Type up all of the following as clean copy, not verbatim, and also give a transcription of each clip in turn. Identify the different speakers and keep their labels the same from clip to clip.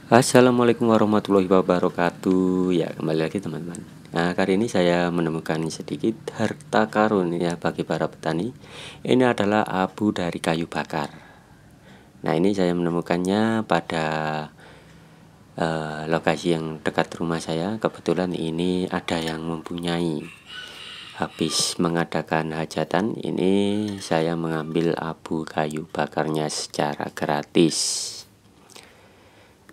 Speaker 1: Assalamualaikum warahmatullahi wabarakatuh. Ya, kembali lagi teman-teman. Nah, kali ini saya menemukan sedikit harta karun ya bagi para petani. Ini adalah abu dari kayu bakar. Nah, ini saya menemukannya pada lokasi yang dekat rumah saya. Kebetulan ini ada yang mempunyai. Habis mengadakan hajatan, ini saya mengambil abu kayu bakarnya secara gratis.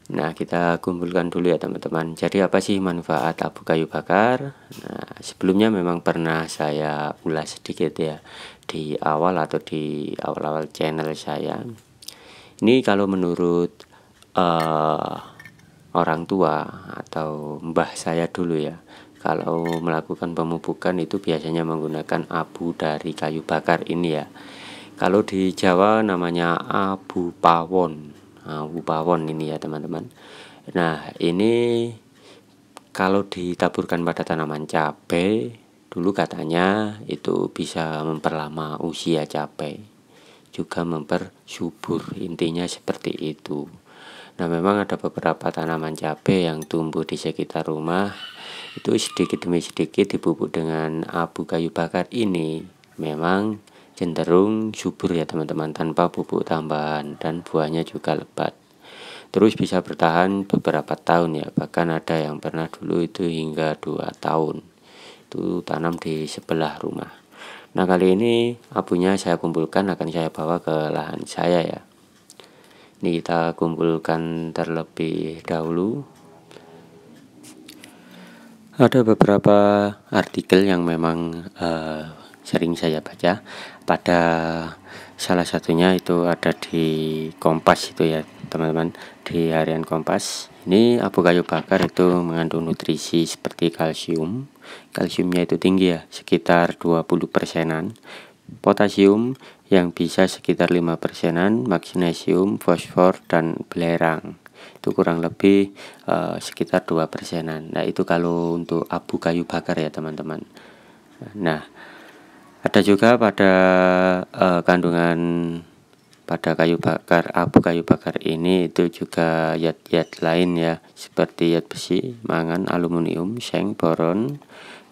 Speaker 1: Nah, kita kumpulkan dulu ya teman-teman. Jadi apa sih manfaat abu kayu bakar? Nah, sebelumnya memang pernah saya ulas sedikit ya di awal atau di awal-awal channel saya. Ini kalau menurut orang tua atau mbah saya dulu ya, kalau melakukan pemupukan itu biasanya menggunakan abu dari kayu bakar ini ya. Kalau di Jawa namanya abu pawon. Abu pawon ini ya teman-teman. Nah, ini kalau ditaburkan pada tanaman cabai, dulu katanya itu bisa memperlama usia cabai, juga mempersubur, intinya seperti itu. Nah, memang ada beberapa tanaman cabai yang tumbuh di sekitar rumah, itu sedikit demi sedikit dipupuk dengan abu kayu bakar ini. Memang cenderung subur ya teman-teman, tanpa pupuk tambahan, dan buahnya juga lebat. Terus bisa bertahan beberapa tahun ya, bahkan ada yang pernah dulu itu hingga 2 tahun. Itu tanam di sebelah rumah. Nah, kali ini abunya saya kumpulkan, akan saya bawa ke lahan saya ya. Ini kita kumpulkan terlebih dahulu. Ada beberapa artikel yang memang sering saya baca. Pada salah satunya itu ada di Kompas itu ya teman-teman, di harian Kompas. Ini abu kayu bakar itu mengandung nutrisi seperti kalsium. Kalsiumnya itu tinggi ya, sekitar 20%-an. Potasium yang bisa sekitar 5%-an, magnesium, fosfor, dan belerang itu kurang lebih sekitar 2%-an. Nah, itu kalau untuk abu kayu bakar ya teman-teman. Nah, ada juga pada kandungan pada kayu bakar, abu kayu bakar ini itu juga zat-zat lain ya, seperti zat besi, mangan, aluminium, seng, boron,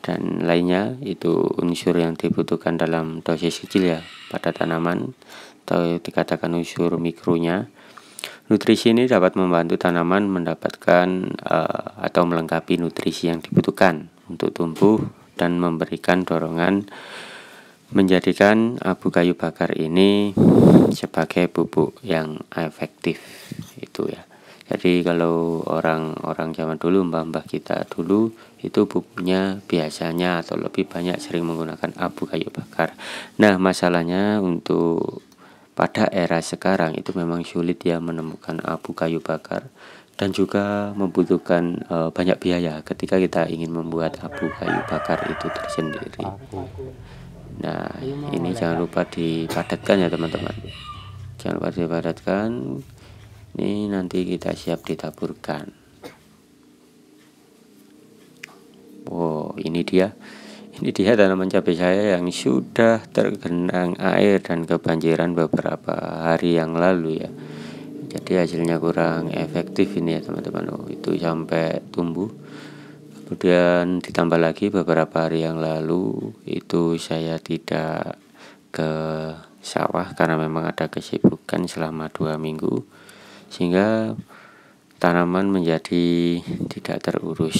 Speaker 1: dan lainnya. Itu unsur yang dibutuhkan dalam dosis kecil ya pada tanaman, atau dikatakan unsur mikronya. Nutrisi ini dapat membantu tanaman mendapatkan atau melengkapi nutrisi yang dibutuhkan untuk tumbuh dan memberikan dorongan, menjadikan abu kayu bakar ini sebagai pupuk yang efektif itu ya. Jadi kalau orang-orang zaman dulu, mbah-mbah kita dulu, itu pupuknya biasanya atau lebih banyak sering menggunakan abu kayu bakar. Nah, masalahnya untuk pada era sekarang itu memang sulit ya menemukan abu kayu bakar, dan juga membutuhkan banyak biaya ketika kita ingin membuat abu kayu bakar itu tersendiri. Nah, ini jangan lupa dipadatkan ya teman-teman. Jangan lupa dipadatkan. Ini nanti kita siap ditaburkan. Wow, ini dia. Ini dia tanaman cabai saya yang sudah tergenang air dan kebanjiran beberapa hari yang lalu ya. Jadi hasilnya kurang efektif ini ya teman-teman. Itu sampai tumbuh. Kemudian ditambah lagi beberapa hari yang lalu itu saya tidak ke sawah karena memang ada kesibukan selama 2 minggu, sehingga tanaman menjadi tidak terurus.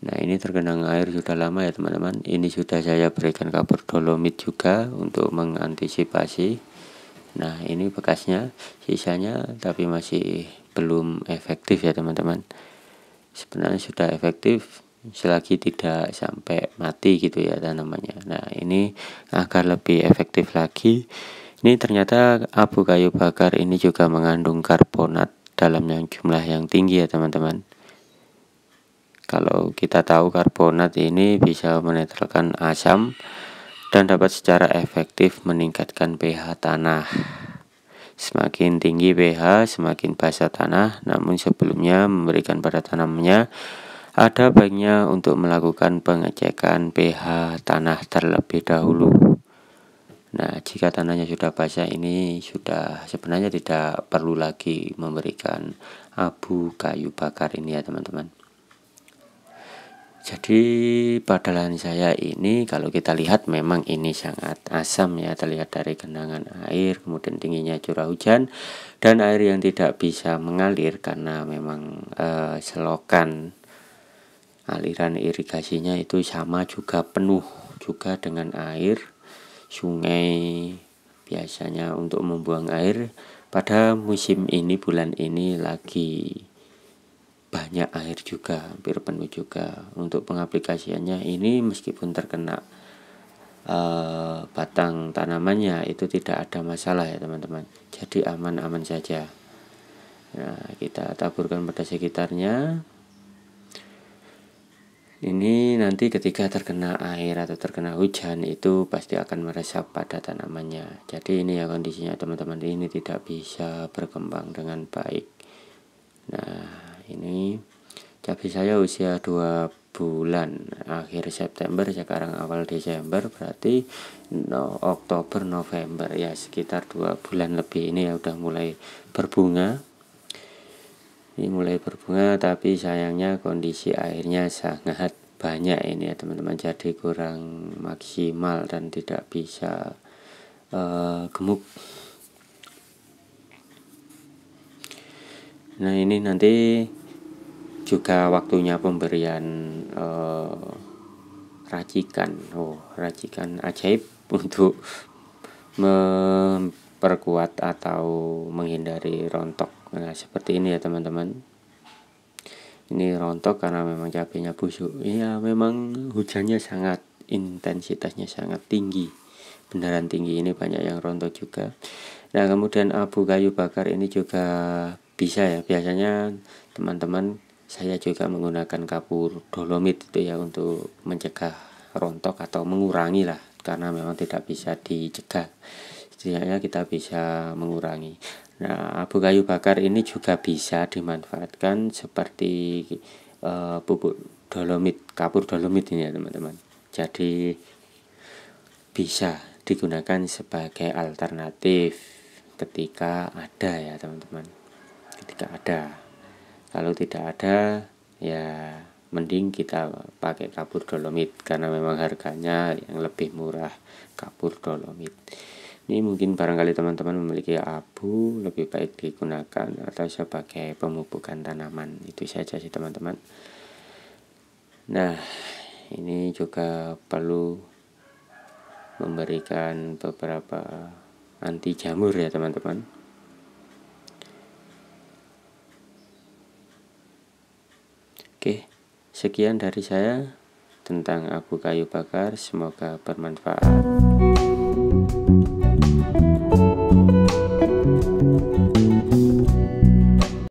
Speaker 1: Nah, ini tergenang air sudah lama ya teman-teman. Ini sudah saya berikan kapur dolomit juga untuk mengantisipasi. Nah, ini bekasnya, sisanya, tapi masih belum efektif ya teman-teman. Sebenarnya sudah efektif selagi tidak sampai mati gitu ya tanamannya. Nah, ini agar lebih efektif lagi, ini ternyata abu kayu bakar ini juga mengandung karbonat dalam jumlah yang tinggi ya teman-teman. Kalau kita tahu karbonat ini bisa menetralkan asam dan dapat secara efektif meningkatkan pH tanah. Semakin tinggi pH, semakin basah tanah. Namun sebelumnya memberikan pada tanamannya, ada baiknya untuk melakukan pengecekan pH tanah terlebih dahulu. Nah, jika tanahnya sudah basah ini sudah sebenarnya tidak perlu lagi memberikan abu kayu bakar ini ya teman-teman. Jadi pada lahan saya ini kalau kita lihat memang ini sangat asam ya, terlihat dari genangan air, kemudian tingginya curah hujan dan air yang tidak bisa mengalir karena memang selokan aliran irigasinya itu sama juga penuh juga dengan air sungai. Biasanya untuk membuang air pada musim ini, bulan ini lagi banyak air juga, hampir penuh juga. Untuk pengaplikasiannya ini meskipun terkena batang tanamannya itu tidak ada masalah ya teman-teman, jadi aman-aman saja. Nah, kita taburkan pada sekitarnya. Ini nanti ketika terkena air atau terkena hujan itu pasti akan meresap pada tanamannya. Jadi ini ya kondisinya teman-teman, ini tidak bisa berkembang dengan baik. Nah, ini cabai saya usia 2 bulan, akhir September, sekarang awal Desember, berarti Oktober November ya, sekitar 2 bulan lebih ini ya udah mulai berbunga. Ini mulai berbunga, tapi sayangnya kondisi airnya sangat banyak ini ya teman-teman, jadi kurang maksimal dan tidak bisa gemuk. Nah, ini nanti juga waktunya pemberian racikan racikan ajaib untuk memperkuat atau menghindari rontok. Nah, seperti ini ya teman-teman, ini rontok karena memang cabenya busuk. Iya, memang hujannya sangat, intensitasnya sangat tinggi, beneran tinggi, ini banyak yang rontok juga. Nah, kemudian abu kayu bakar ini juga bisa ya, biasanya teman-teman saya juga menggunakan kapur dolomit itu ya untuk mencegah rontok atau mengurangi lah, karena memang tidak bisa dicegah, setidaknya kita bisa mengurangi. Nah, abu kayu bakar ini juga bisa dimanfaatkan seperti pupuk dolomit, kapur dolomit ini ya teman-teman. Jadi bisa digunakan sebagai alternatif ketika ada ya teman-teman, ketika ada. Kalau tidak ada ya mending kita pakai kapur dolomit karena memang harganya yang lebih murah kapur dolomit. Ini mungkin barangkali teman-teman memiliki abu, lebih baik digunakan atau sebagai pemupukan tanaman. Itu saja sih teman-teman. Nah, ini juga perlu memberikan beberapa anti jamur ya teman-teman. Oke, sekian dari saya tentang abu kayu bakar, semoga bermanfaat.